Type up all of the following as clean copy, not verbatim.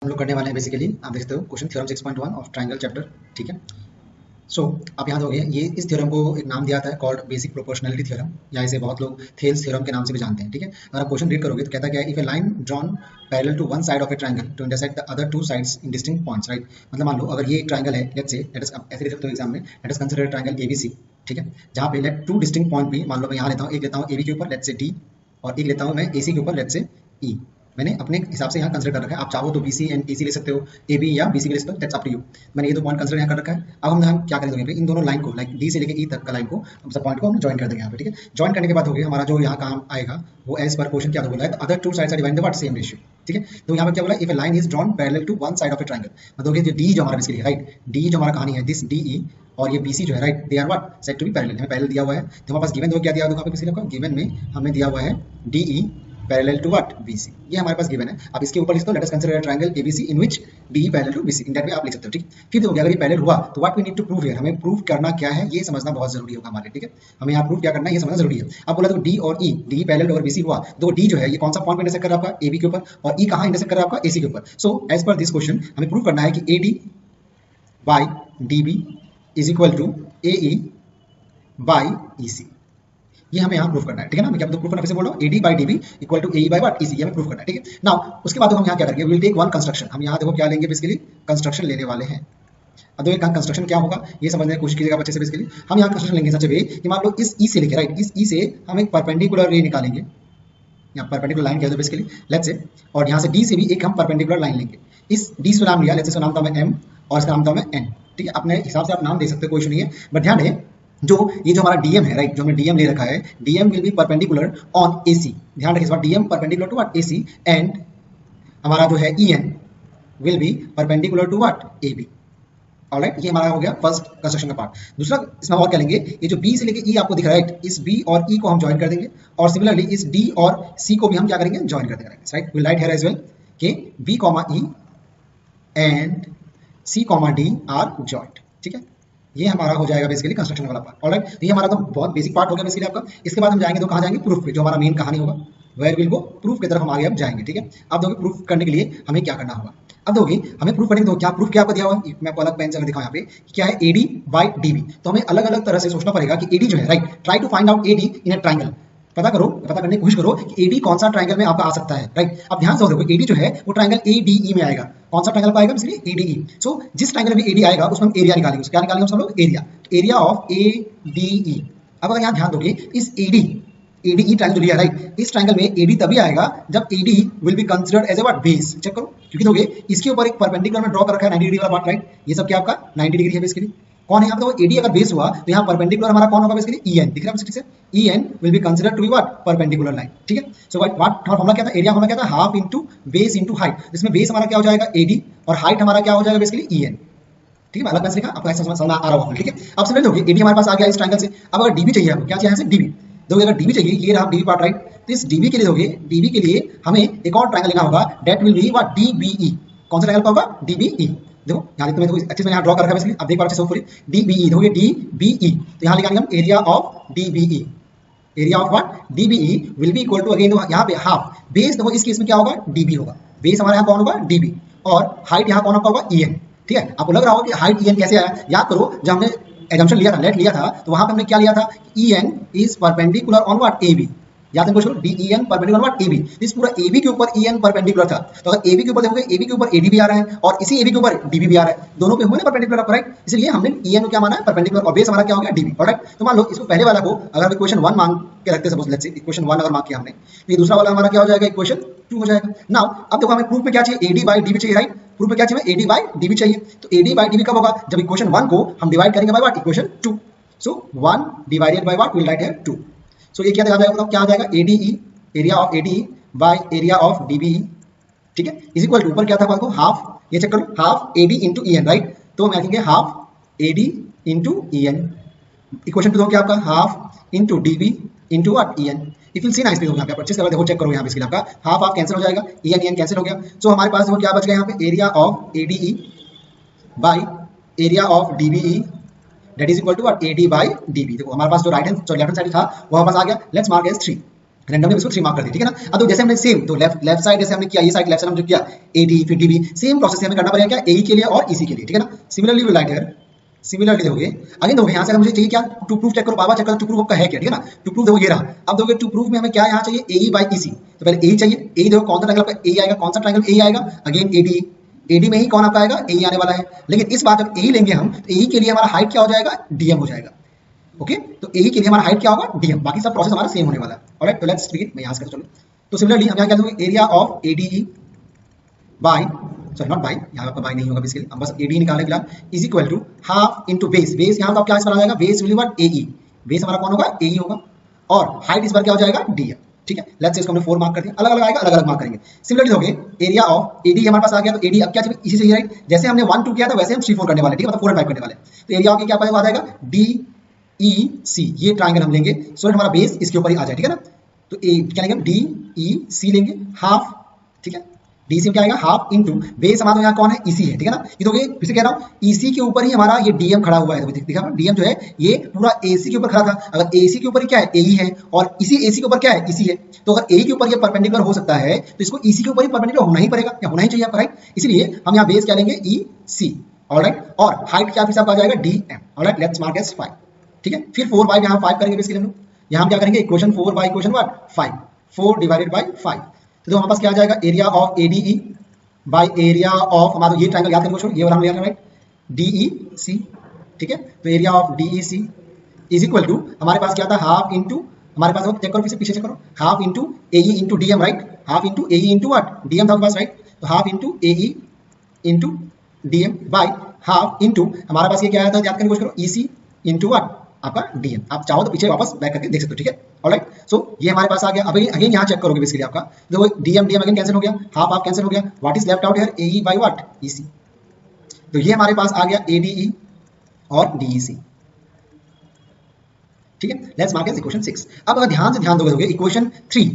हम लोग करने वाले हैं बेसिकली आप देख सकते हो question theorem 6.1 of triangle chapter. ठीक है, सो आप यहाँ दोगे ये इस थ्योरम को एक नाम दिया था कॉल्ड बेसिक प्रोपोर्शनलिटी थ्योरम, या इसे बहुत लोग थेल्स थ्योरम के नाम से भी जानते हैं। ठीक है, अगर आप क्वेश्चन रीड करोगे तो कहता क्या है, if a line drawn parallel to one side of a triangle to intersect the other two sides in distinct points, right. मतलब मान लो अगर ये एक ट्रायंगल है, लेट्स से लेट अस ऐसे लिख सकते हो एग्जाम में, late us consider triangle ABC. ठीक है, जहाँ पे लेट टू डिस्टिंक्ट पॉइंट भी, मान लो मैं यहाँ लेता हूँ, एक लेता हूँ एबी के ऊपर लेट्स से डी, और एक लेता हूँ मैं एसी के ऊपर लेट्स से ई। मैंने अपने हिसाब से यहाँ कंसिडर कर रखा है, आप चाहो तो बीसी एंड एसी ले सकते हो, ए बी या बीसी ले सकते हो, दैट्स अप टू यू। मैंने ये दो पॉइंट कंसिडर यहाँ कर रखा है। अब हम क्या करेंगे, इन दोनों लाइन को लाइक डी से लेकर ई तक का लाइन को सब पॉइंट को हम ज्वाइन कर देंगे यहाँ पे। ठीक है, ज्वाइन करने के बाद हो गया हमारा जो यहाँ काम आएगा वो एज पर क्वेश्चन क्या बोला है, other two sides are divided by same ratio. ठीक है, तो यहाँ पर क्या बोला, if a line is drawn parallel to one side of a triangle, मतलब कि डी जो हमारा बेसिकली है, राइट, डी जो हमारा कहानी है दिस डी ई और ये बीसी जो है, right, they are what said to be parallel, हमें पैरेलल दिया हुआ है। तो हमारे पास गिवन क्या दिया हुआ है, बेसिकली गिवन में हमें दिया हुआ है D E parallel to what BC, ये हमारे पास गिवन है। अब इसके ऊपर लिख दो, let us consider a triangle ABC in which DE parallel to BC, in that way आप लिख सकते हो। ठीक, फिर देखो अगर ये पैरेलल हुआ तो what we need to prove here, हमें प्रूव करना क्या है ये समझना बहुत जरूरी होगा हमारे। ठीक है, हमें यहाँ प्रूव क्या करना है ये समझना जरूरी है। अब बोला तो डी और ई, डी पैरेलल और बीसी हुआ तो डी जो है ये कौन सा पॉइंट इंटरसेक्ट कर रहा है आपका एबी के ऊपर, और ई कहाँ इंटरसेक्ट कर रहा है आपका एसी के ऊपर। So as per this question हमें प्रूव करना है कि AD by DB is equal to AE by EC, ये हमें यहाँ प्रूफ करना है। ठीक है ना, मैं क्या प्रूफ करना, फिर से बोल रहा हूँ, AD by DB equal to AE by what EC, ये हमें प्रूफ करना है। ठीक है, नाउ उसके बाद हम यहाँ क्या करेंगे, विल टेक वन कंस्ट्रक्शन, हम यहाँ देखो क्या लेंगे, बेसिकली कंस्ट्रक्शन लेने वाले हैं। अब देखो कंस्ट्रक्शन क्या होगा ये समझने की कोशिश कीजिएगा बच्चे से। बेसिकली हम यहाँ कंस्ट्रक्शन लेंगे सच वे कि मान लो इस ई से लेके, राइट, इस ई से हम एक परपेंडिकुलर रे निकालेंगे, यहाँ परपेंडिकुलर लाइन कह दो बेसिकली लेट्स से, और यहाँ से डी से भी एक हम परपेंडिकुलर लाइन लेंगे। इस डी से नाम लिया, लेट्स से नाम था मैं एम और इसका नाम था मैं एन। ठीक है, अपने हिसाब से आप नाम दे सकते हो, कोई इशू नहीं है, बट ध्यान दें जो ये जो हमारा डीएम है, राइट, जो हमने डीएम ले रखा है, DM will be perpendicular on AC, ध्यान रखिए इस बार, DM perpendicular to what AC, and हमारा जो है EN will be perpendicular to what AB. Alright, ये हमारा हो गया फर्स्ट कंस्ट्रक्शन का पार्ट। दूसरा इसमें और क्या लेंगे, ये जो बी से लेके ई आपको दिख रहा है, राइट, इस बी और ई को हम ज्वाइन कर देंगे, और सिमिलरली इस डी और सी को भी हम क्या करेंगे, ज्वाइन कर देंगे, right. Will right here as well कि B comma E and C comma D are joint. ठीक है, ये हमारा हो जाएगा बेसिकली कंस्ट्रक्शन वाला पार्ट। ऑलराइट, तो ये हमारा तो बहुत बेसिक पार्ट हो गया बेसिकली आपका। इसके बाद हम जाएंगे तो कहाँ जाएंगे, प्रूफ पे, जो हमारा मेन कहानी होगा, वेयर विल गो, प्रूफ की तरफ हम आगे अब जाएंगे। ठीक है, अब देखो प्रूफ करने के लिए हमें क्या करना होगा। अब देखोगे हमें प्रूफ करने के लिए क्या प्रूफ क्या आपको दिया हुआ है, मैं आपको अलग पेन से दिखाऊं यहाँ पे क्या है, एडी बाई डीबी। तो हमें अलग अलग तरह से सोचना पड़ेगा कि एडी जो है, right, try to find out AD in a triangle, पता करो, पता करने की कोशिश करो कि एडी कौन सा ट्रायंगल में आपका आ सकता है, राइट। अब ध्यान से देखो एडी जो है वो ट्रायंगल एडीई में आएगा, कौन सा ट्रायंगल आएगा, बेसिकली एडीई। सो जिस ट्रायंगल में एडी आएगा उसमें हम एरिया निकालेंगे, क्या निकालेंगे हम लोग, एरिया, तो एरिया ऑफ एडीई। अब अगर यहाँ ध्यान दोगे इस एडी एडीई ट्रायंगल लिया, राइट, इस ट्रायंगल में एडी तभी आएगा जब AD will be considered as a what base. Check करो, क्योंकि दोगे इसके ऊपर एक परपेंडिकुलर में ड्रॉ कर रखा है 90 डिग्री वाला पार्ट, राइट, ये सब क्या आपका 90 डिग्री है बेसिकली। कौन है यहाँ पे, एडी अगर बेस हुआ तो यहाँ परपेंडिकुलर हमारा कौन होगा, बेसिकली ईएन, दिख रहा है ठीक से, EN will be considered to be what perpendicular line. ठीक है, सो व्हाट फॉर्मूला क्या था, एरिया फॉर्मूला क्या था, half into base into height, जिसमें बेस हमारा क्या हो जाएगा एडी और हाइट हमारा क्या हो जाएगा बेसिकली ईएन। ठीक है, अलग पैसे लिखा, आपको ऐसा समझ आ रहा होगा। ठीक है, अब समझ लोगे एडी हमारे पास आ गया इस ट्रायंगल से। अब अगर डीबी चाहिए आपको, क्या चाहिए, डीबी दोगे, अगर डीबी चाहिए, ये रहा डीबी पार्ट, राइट, तो इस डीबी के लिए दोगे, डीबी के लिए हमें एक और ट्रायंगल लेना होगा, that will be what DBE. कौन सा ट्रायंगल होगा, डीबीई। देखो यहाँ देखो अच्छे से यहाँ ड्रॉ कर रखा है बेसिकली, अब देख पा रहे हो डीबीई, देखोगे डीबीई, तो यहाँ लिखेंगे हम area of DBE, area of what DBE will be equal to, again यहाँ पे हाफ बेस, देखो इस केस में क्या होगा, डीबी होगा, बेस हमारे यहाँ कौन होगा, डीबी, और हाइट यहाँ कौन होगा, ईएन। ठीक है, आपको लग रहा होगा कि हाइट ईएन कैसे आया, याद करो जब हमने एजम्पशन लिया था, लेट लिया था, तो वहां पे हमने क्या लिया था, EN is perpendicular on what AB, याद है question, DEN perpendicular what AB, इस पूरा एबी के ऊपर ईएन परपेंडिकुलर था, तो अगर एबी के ऊपर देखोगे, एबी के ऊपर एडी भी आ रहा है और इसी एबी के ऊपर डीबी भी आ रहा है, दोनों पे हुए ना परपेंडिकुलर, राइट, इसलिए हमने ईएन को क्या माना है, परपेंडिकुलर, और बेस हमारा क्या हो गया, डीबी। ऑलराइट, तो मान लो इसको पहले वाला को अगर इक्वेशन 1 मांग के रखते, सपोज लेट्स से इक्वेशन 1 अगर मांग किया हमने, तो ये दूसरा वाला हमारा क्या हो जाएगा, इक्वेशन 2 हो जाएगा। नाउ अब देखो हमें प्रूफ में क्या चाहिए, एडी बाई डीबी चाहिए, राइट, प्रूफ में क्या चाहिए, एडी बाई डीबी चाहिए, तो एडी बाई डीबी कब होगा, जब इक्वेशन 1 को हम डिवाइड करेंगे by what, equation 2। So 1 divided by what, will right here 2। सो ये क्या आ जाएगा, क्या आ जाएगा, ADE, area of ADE by area of DBE. ठीक है, इज इक्वल टू, ऊपर क्या था आपको, हाफ, ये चेक करो, half AD into EN, right, तो हम लिखेंगे half AD into EN, equation 2 क्या आपका, half into DB into what EN. If you see nicely यहाँ पे परचेस कर देखो, चेक करो यहाँ पे आपका हाफ हाफ कैंसिल हो जाएगा, ईएन ईएन कैंसिल हो गया। सो हमारे पास वो क्या बच गया यहाँ पे, area of ADE by area of DBE, that is equal to what, AD by DB. देखो हमारे पास जो राइट हैंड जो लेफ्ट हैंड साइड था वो हमारे पास आ गया, लेट्स मार्क एज 3। रैंडमली इसको 3 मार्क कर दिया, ठीक है ना। अब तो जैसे हमने सेम तो लेफ्ट साइड जैसे हमने किया, ये साइड लेफ्ट साइड हम जो किया AD फिर DB, सेम प्रोसेस से हमें करना पड़ेगा क्या AE के लिए और EC के लिए, ठीक है ना। Similarly will right here, similarly देखोगे अगेन देखोगे यहाँ से मुझे चाहिए क्या टू प्रूफ चेक करो, बाबा चेक करो टू प्रूफ का है क्या, ठीक है ना। टू प्रूफ देखो ये रहा, अब देखोगे टू प्रूफ में हमें क्या यहाँ चाहिए AE बाई EC, तो पहले AE चाहिए, AE देखो कौन सा ट्रायंगल आपका AE आएगा, कौन सा ट्रायंगल AE आएगा, अगेन AD में ही कौन आपका आएगा AE आने वाला है। लेकिन इस बार जब AE लेंगे हम तो AE के लिए हमारा हाइट क्या हो जाएगा DM हो जाएगा, ओके। तो AE के लिए हमारा हाइट क्या होगा DM, बाकी सब प्रोसेस हमारा सेम होने वाला है। ऑलराइट, तो लेट्स बिगिन, मैं यहाँ से चलो। तो सिमिलरली हम यहाँ क्या करेंगे area of ADE by, sorry not by, यहाँ आपका बाय नहीं होगा बेसिकली, हम बस AD निकालने के लिए is equal to half into base, base यहाँ तो क्या इस बार आ जाएगा, base will be what AE, base हमारा कौन होगा AE होगा, और हाइट इस बार क्या हो जाएगा DM, ठीक है। लेट्स से इसको हमने 4 मार्क कर दिया, अलग अलग आएगा अलग अलग मार्क करेंगे। सिमिलरली होगे एरिया ऑफ AD हमारे पास आ गया, तो AD अब क्या चाहिए इसी से, राइट, जैसे हमने 1 2 किया था वैसे हम 3 4 करने वाले, ठीक है, मतलब 4 और 5 करने वाले। तो एरिया ऑफ क्या आ जाएगा DEC, ये ट्रायंगल हम लेंगे सो दैट हमारा बेस इसके ऊपर ही आ जाए, ठीक है ना। तो क्या लेंगे DEC लेंगे हाफ, ठीक है, DC में क्या आएगा हाफ इनटू बेस हमारा यहाँ कौन है EC है, ठीक है ना। ये तो फिर से कह रहा हूँ EC के ऊपर ही हमारा ये DM खड़ा हुआ है, देखा DM जो है ये पूरा AC के ऊपर खड़ा था, अगर AC के ऊपर क्या है AE है और इसी AC के ऊपर क्या है EC है, तो अगर AE के ऊपर ये परपेंडिकुलर हो सकता है तो इसको EC के ऊपर ही परपेंडिकुलर होना ही पड़ेगा या होना ही चाहिए आपका, राइट। इसलिए हम यहाँ बेस क्या लेंगे EC, ऑलराइट, और हाइट क्या फिर आपका आ जाएगा DM, alright, let's mark as 5, ठीक है। फिर 4 बाय यहाँ 5 करेंगे बेसिकली हम लोग, यहाँ क्या करेंगे equation 4 by equation what 5, 4 divided by 5, तो हमारे पास क्या आ जाएगा area of ADE bye area of हमारा ये ट्रायंगल याद करके ये वाला हम ले रहे हैं, राइट, DEC, ठीक है। तो area of DEC is equal to हमारे पास क्या था हाफ इनटू, हमारे पास चेक करो फिर से पीछे चेक करो, half into AE into DM, right, half into AE into what DM था हमारे पास, राइट, तो half into AE into DM by half into हमारे पास ये क्या आया था याद करने की कोशिश करो EC इनटू व्हाट आपका DM, आप चाहो तो पीछे वापस बैक करके देख सकते हो, ठीक है, ऑलराइट। सो ये हमारे पास आ गया, अब अगेन यहाँ चेक करोगे बेसिकली आपका देखो DM अगेन कैंसिल हो गया, हाफ हाफ कैंसिल हो गया, what is left out here AE by what EC, तो ये हमारे पास आ गया ADE और DEC, ठीक है। Let's mark as equation 6। अब अगर ध्यान से ध्यान दोगे इक्वेशन 3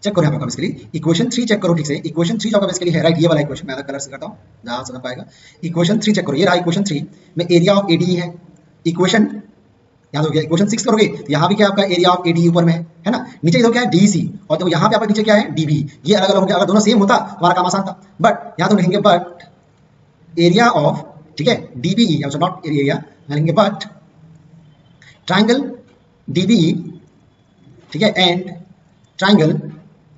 चेक करो यहाँ पर बेसिकली, इक्वेशन 3 चेक करो ठीक से, इक्वेशन 3 जो बेसिकली है, राइट, ये वाला इक्वेशन मैं अलग कलर से करता हूँ जहाँ समझ पाएगा। इक्वेशन 3 चेक करो, ये रहा इक्वेशन 3 में एरिया ऑफ ADE है, इक्वेशन याद हो गया। इक्वेशन 6 करोगे तो यहाँ भी क्या आपका एरिया ऑफ ADE ऊपर में है ना, नीचे देखो क्या है DEC, और देखो यहाँ पे आपका नीचे क्या है DB, ये अलग अलग हो गया। अगर दोनों सेम होता हमारा काम आसान था, बट यहाँ तो लिखेंगे बट एरिया ऑफ, ठीक है, DBE, नॉट एरिया, लिखेंगे बट ट्राइंगल DBE, ठीक है, एंड ट्राइंगल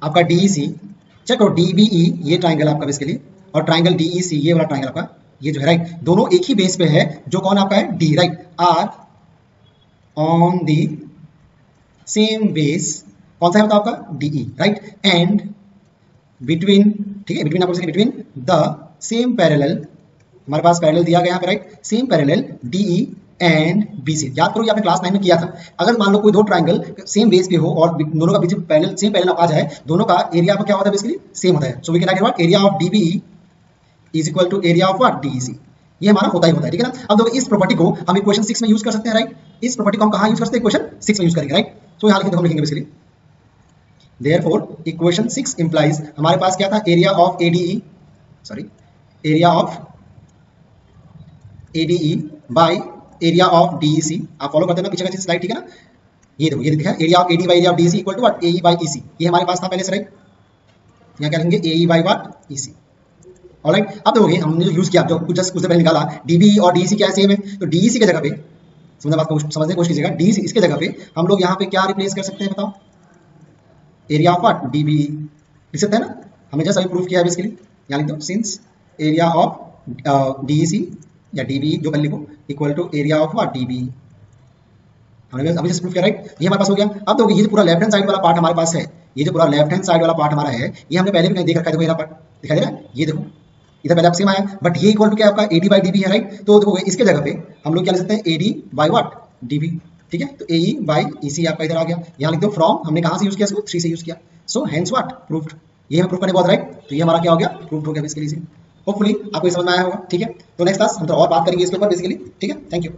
आपका DEC, चेक करो DBE ये ट्राइंगल आपका बेसिकली, और ट्राइंगल DEC ये वाला ट्राइंगल आपका ये जो है, राइट, दोनों एक ही बेस पे है, जो कौन आपका है D, right, are on the same base, कौन सा है बताओ आपका DE, राइट, एंड बिटवीन, ठीक है, बिटवीन आपको बिटवीन द सेम पैरेलल, हमारे पास पैरेलल दिया गया है, right, same parallel DE and BC। याद करो ये आपने क्लास 9 में किया था, अगर मान लो कोई दो ट्राइंगल सेम बेस पे हो और दोनों का बीच में पैरेलल सेम पैरेलल आ जाए, दोनों का एरिया क्या होता है बेसिकली सेम होता है। So we can write what area of DBE is equal to area of what DEC, ये हमारा होता ही होता है, ठीक है ना। अब देखो इस प्रॉपर्टी को हम इक्वेशन 6 में यूज कर सकते हैं, राइट, इस प्रॉपर्टी को हम कहाँ यूज कर सकते हैं इक्वेशन 6 में यूज करेंगे, राइट। सो यहाँ लिखेंगे, हम लिखेंगे बेसिकली देयरफॉर इक्वेशन 6 इंप्लाइज हमारे पास क्या था area of ADE, sorry area of ADE bye area of DEC, आप फॉलो करते हैं ना पीछे का चीज स्लाइड, ठीक है ना। ये देखो ये दिखा area of AD by area of DEC equal to what AE by EC, ये हमारे पास था पहले से, राइट, यहाँ क्या लिखेंगे AE by what EC, alright. अब देखोगे हमने जो यूज किया जो कुछ पहले निकाला DBE और DEC क्या सेम है, तो DEC की जगह पे समझने बात को समझने की कोशिश कीजिएगा, DEC इसके जगह पे हम लोग यहाँ पे क्या रिप्लेस कर सकते हैं बताओ, एरिया ऑफ व्हाट DBE लिख सकते हैं ना, हमने जैसा अभी प्रूफ किया है बेसिकली, यहाँ लिख दो सिंस एरिया ऑफ DEC या DBE जो कर लिखो equal to area of what DBE, हमने अभी जैसे प्रूफ किया, राइट, ये हमारे पास हो गया। अब देखो ये जो पूरा लेफ्ट हैंड साइड वाला पार्ट हमारे पास है, ये जो पूरा लेफ्ट हैंड साइड वाला पार्ट हमारा है, ये हमने पहले भी कहीं देख रखा है, देखो ये पार्ट दिखाई दे रहा है, ये देखो इधर पहले आप सेम आया, बट ये इक्वल टू क्या आपका AD बाई DB है, राइट। तो देखो इसके जगह पे हम लोग क्या लिख सकते हैं AD बाई व्हाट DB, ठीक है, तो AE बाई EC आपका इधर आ गया, यहाँ लिख दो फ्रॉम, हमने कहाँ से यूज किया इसको 3 से यूज किया, सो हेंस व्हाट प्रूव्ड, ये हमें प्रूव करने बहुत, राइट, तो ये हमारा क्या हो गया प्रूव्ड हो गया बेसिकली। होपफुली आपको ये समझ में आया होगा, ठीक है। तो नेक्स्ट क्लास हम तो और बात करेंगे इसके ऊपर बेसिकली, ठीक है, थैंक यू।